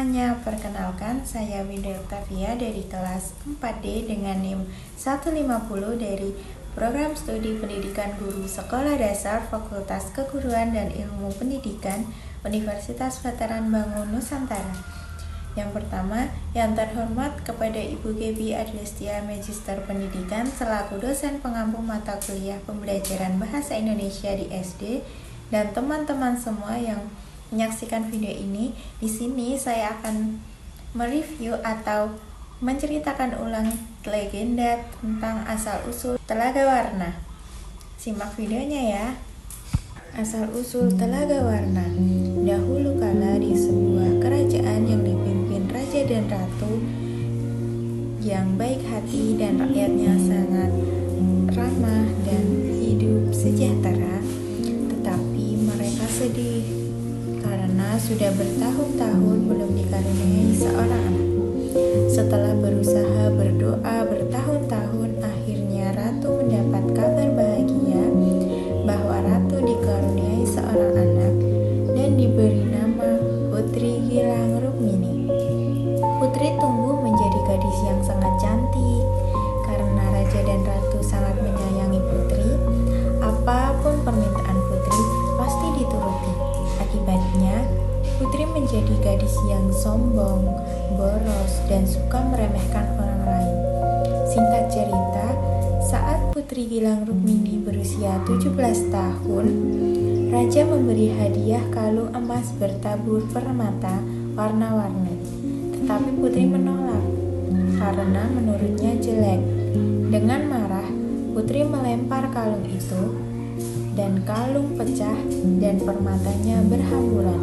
semuanya, perkenalkan saya Winda Octavia dari kelas 4D dengan NIM 150 dari Program Studi Pendidikan Guru Sekolah Dasar Fakultas Keguruan dan Ilmu Pendidikan Universitas Veteran Bangun Nusantara. Yang pertama, yang terhormat kepada Ibu Gebi Adlistia Magister Pendidikan selaku dosen pengampu mata kuliah pembelajaran Bahasa Indonesia di SD dan teman-teman semua yang menyaksikan video ini. Di sini saya akan mereview atau menceritakan ulang legenda tentang asal-usul Telaga Warna. Simak videonya ya. Asal-usul Telaga Warna. Dahulu kala di sebuah kerajaan yang dipimpin raja dan ratu yang baik hati dan rakyatnya sangat ramah dan hidup sejahtera, tetapi mereka sedih karena sudah bertahun-tahun belum dikaruniai seorang anak. Setelah berusaha berdoa bertahun-tahun, akhirnya ratu mendapat kabar bahagia bahwa ratu dikaruniai seorang anak dan diberi nama Putri Gilang Rukmini. Putri tumbuh menjadi gadis yang sangat cantik. Karena raja dan ratu sangat menyayangi Putri, apapun permintaan Putri pasti dituruti. Akibatnya, Putri menjadi gadis yang sombong, boros, dan suka meremehkan orang lain. Singkat cerita, saat Putri Gilang Rukmini berusia 17 tahun, raja memberi hadiah kalung emas bertabur permata warna-warni. Tetapi Putri menolak karena menurutnya jelek. Dengan marah, Putri melempar kalung itu dan kalung pecah dan permatanya berhamburan.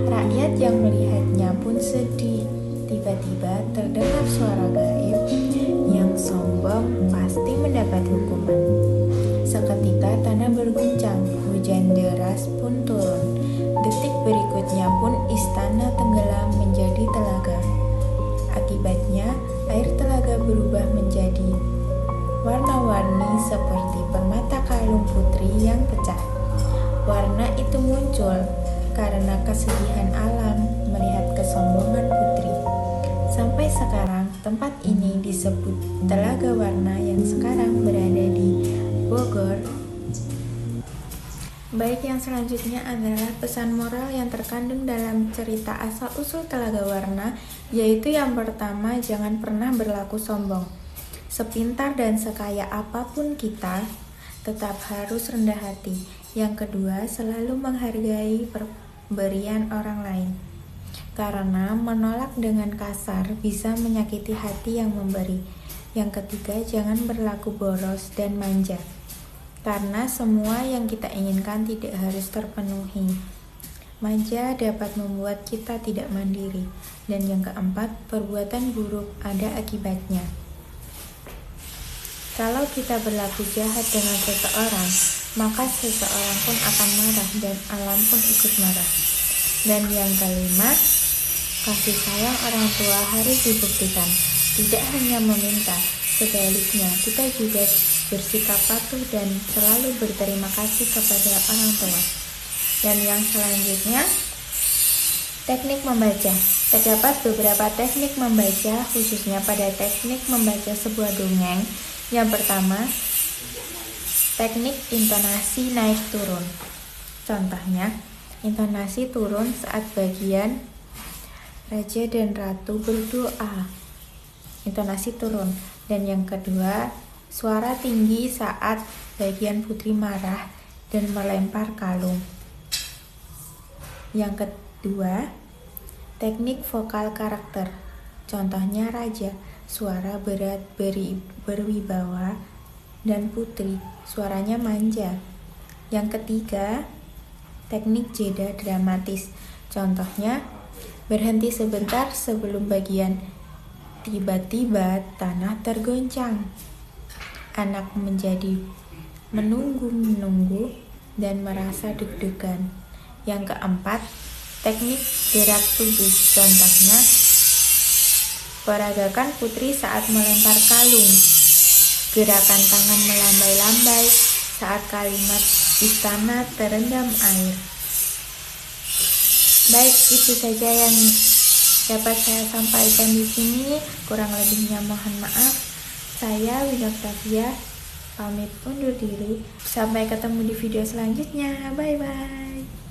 Rakyat yang melihatnya pun sedih. Tiba-tiba terdengar suara gaib, yang sombong pasti mendapat hukuman. Seketika tanah berguncang, hujan deras pun turun. Detik berikutnya pun istana tenggelam menjadi telaga. Akibatnya air telaga berubah menjadi warna-warni seperti permata kalung Putri yang pecah. Warna itu muncul karena kesedihan alam melihat kesombongan Putri. Sampai sekarang tempat ini disebut Telaga Warna yang sekarang berada di Bogor. Baik, yang selanjutnya adalah pesan moral yang terkandung dalam cerita asal-usul Telaga Warna, yaitu yang pertama, jangan pernah berlaku sombong. Sepintar dan sekaya apapun kita, tetap harus rendah hati. Yang kedua, selalu menghargai pemberian orang lain. Karena menolak dengan kasar bisa menyakiti hati yang memberi. Yang ketiga, jangan berlaku boros dan manja. Karena semua yang kita inginkan tidak harus terpenuhi. Manja dapat membuat kita tidak mandiri. Dan yang keempat, perbuatan buruk ada akibatnya. Kalau kita berlaku jahat dengan seseorang, maka seseorang pun akan marah dan alam pun ikut marah. Dan yang kelima, kasih sayang orang tua harus dibuktikan. Tidak hanya meminta, sebaliknya kita juga bersikap patuh dan selalu berterima kasih kepada orang tua. Dan yang selanjutnya, teknik membaca. Terdapat beberapa teknik membaca, khususnya pada teknik membaca sebuah dongeng. Yang pertama, teknik intonasi naik turun. Contohnya, intonasi turun saat bagian raja dan ratu berdoa. Intonasi turun. Dan yang kedua, suara tinggi saat bagian Putri marah dan melempar kalung. Yang kedua, teknik vokal karakter. Contohnya raja, suara berat berwibawa, dan Putri, suaranya manja. Yang ketiga, teknik jeda dramatis. Contohnya, berhenti sebentar sebelum bagian tiba-tiba tanah tergoncang. Anak menjadi menunggu-menunggu dan merasa deg-degan. Yang keempat, teknik gerak tubuh. Contohnya, peragakan Putri saat melempar kalung. Gerakan tangan melambai-lambai saat kalimat istana terendam air. Baik, itu saja yang dapat saya sampaikan di sini. Kurang lebihnya mohon maaf. Saya Winda Octavia pamit undur diri. Sampai ketemu di video selanjutnya. Bye bye.